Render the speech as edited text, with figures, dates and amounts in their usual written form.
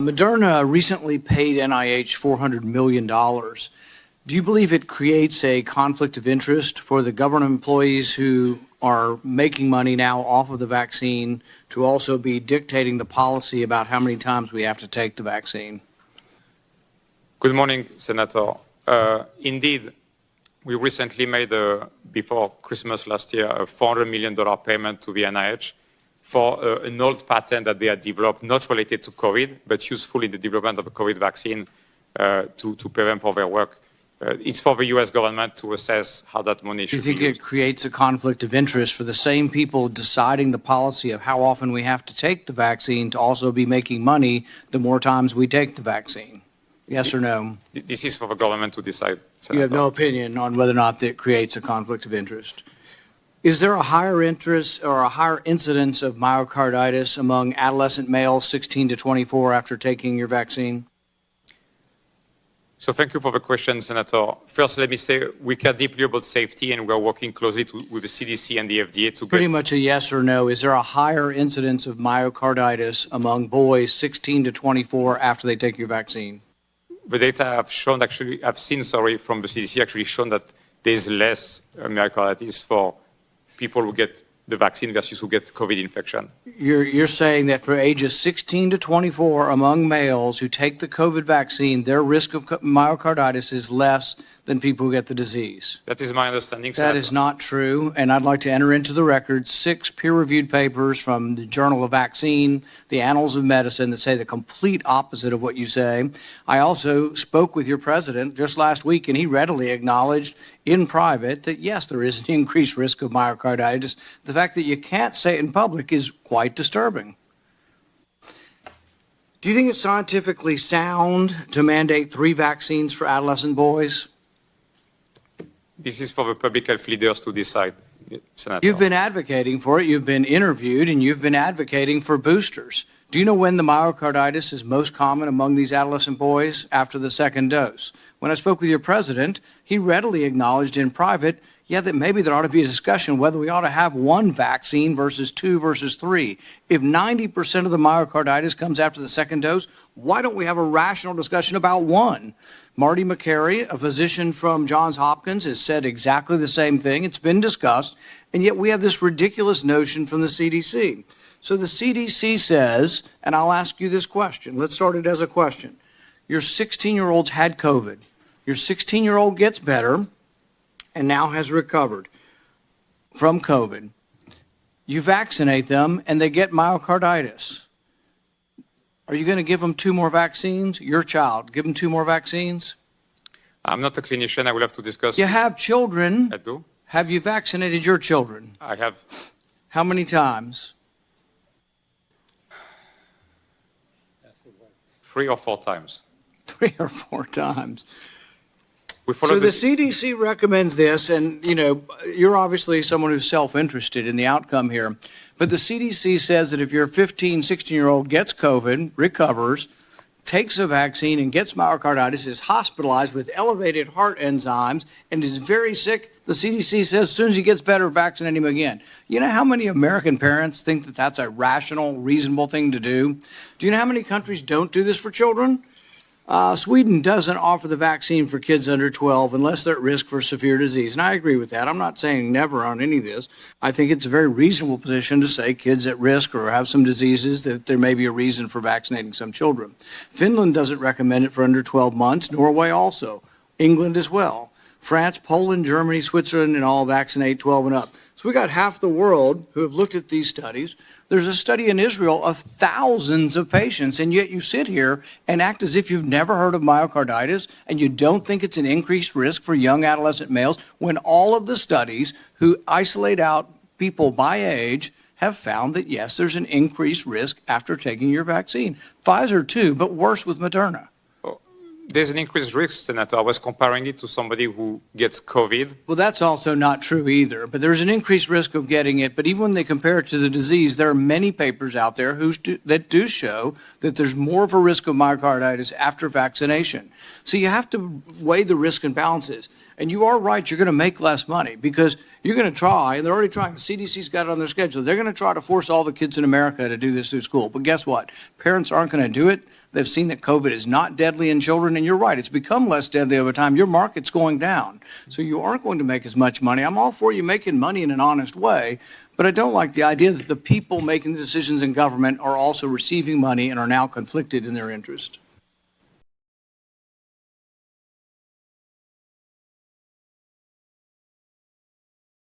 Moderna recently paid NIH $400 million. Do you believe it creates a conflict of interest for the government employees who are making money now off of the vaccine to also be dictating the policy about how many times we have to take the vaccine? Good morning, Senator. Indeed, we recently made, before Christmas last year, a $400 million payment to the NIH for an old patent that they had developed, not related to COVID, but useful in the development of a COVID vaccine to pay them for their work. It's for the U.S. government to assess how that money should be used. Do you think it creates a conflict of interest for the same people deciding the policy of how often we have to take the vaccine to also be making money the more times we take the vaccine? Yes or no? This is for the government to decide, Senator. You have no opinion on whether or not it creates a conflict of interest. Is there a higher interest or a higher incidence of myocarditis among adolescent males 16 to 24 after taking your vaccine? So thank you for the question, Senator. First, let me say we care deeply about safety, and we're working closely with the CDC and the FDA to Pretty much a yes or no. Is there a higher incidence of myocarditis among boys 16 to 24 after they take your vaccine? The data I've seen from the CDC actually shown that there's less myocarditis for people who get the vaccine versus who get COVID infection. You're saying that for ages 16 to 24 among males who take the COVID vaccine, their risk of myocarditis is less than people who get the disease. That is my understanding, That is not true, and I'd like to enter into the record 6 peer-reviewed papers from the Journal of Vaccine, the Annals of Medicine, that say the complete opposite of what you say. I also spoke with your president just last week, and he readily acknowledged in private that, yes, there is an increased risk of myocarditis. The fact that you can't say it in public is quite disturbing. Do you think it's scientifically sound to mandate 3 vaccines for adolescent boys? This is for the public health leaders to decide, Senator. You've been advocating for it. You've been interviewed, and you've been advocating for boosters. Do you know when the myocarditis is most common among these adolescent boys? After the second dose. When I spoke with your president, he readily acknowledged in private, that maybe there ought to be a discussion whether we ought to have 1 vaccine versus 2 versus 3. If 90% of the myocarditis comes after the second dose, why don't we have a rational discussion about 1? Marty Makary, a physician from Johns Hopkins, has said exactly the same thing. It's been discussed, and yet we have this ridiculous notion from the CDC. So the CDC says, and I'll ask you this question. Let's start it as a question. Your 16-year-olds had COVID. Your 16-year-old gets better and now has recovered from COVID. You vaccinate them, and they get myocarditis. Are you going to give them 2 more vaccines? Your child, give them 2 more vaccines? I'm not a clinician. I will have to discuss. You have children. I do. Have you vaccinated your children? I have. How many times? 3 or 4 times. 3 or 4 times. So the CDC recommends this, and, you're obviously someone who's self-interested in the outcome here. But the CDC says that if your 15, 16-year-old gets COVID, recovers, takes a vaccine and gets myocarditis, is hospitalized with elevated heart enzymes, and is very sick, the CDC says as soon as he gets better, vaccinate him again. You know how many American parents think that that's a rational, reasonable thing to do? Do you know how many countries don't do this for children? Sweden doesn't offer the vaccine for kids under 12 unless they're at risk for severe disease. And I agree with that. I'm not saying never on any of this. I think it's a very reasonable position to say kids at risk or have some diseases that there may be a reason for vaccinating some children. Finland doesn't recommend it for under 12 months. Norway also. England as well. France, Poland, Germany, Switzerland, and all vaccinate 12 and up. So we got half the world who have looked at these studies. There's a study in Israel of thousands of patients, and yet you sit here and act as if you've never heard of myocarditis, and you don't think it's an increased risk for young adolescent males, when all of the studies who isolate out people by age have found that, yes, there's an increased risk after taking your vaccine. Pfizer, too, but worse with Moderna. There's an increased risk, Senator. I was comparing it to somebody who gets COVID. Well, that's also not true either. But there's an increased risk of getting it. But even when they compare it to the disease, there are many papers out there that do show that there's more of a risk of myocarditis after vaccination. So you have to weigh the risk and balances. And you are right, you're going to make less money because You're going to try, and they're already trying. The CDC's got it on their schedule. They're going to try to force all the kids in America to do this through school. But guess what? Parents aren't going to do it. They've seen that COVID is not deadly in children, and you're right. It's become less deadly over time. Your market's going down, so you aren't going to make as much money. I'm all for you making money in an honest way, but I don't like the idea that the people making the decisions in government are also receiving money and are now conflicted in their interest.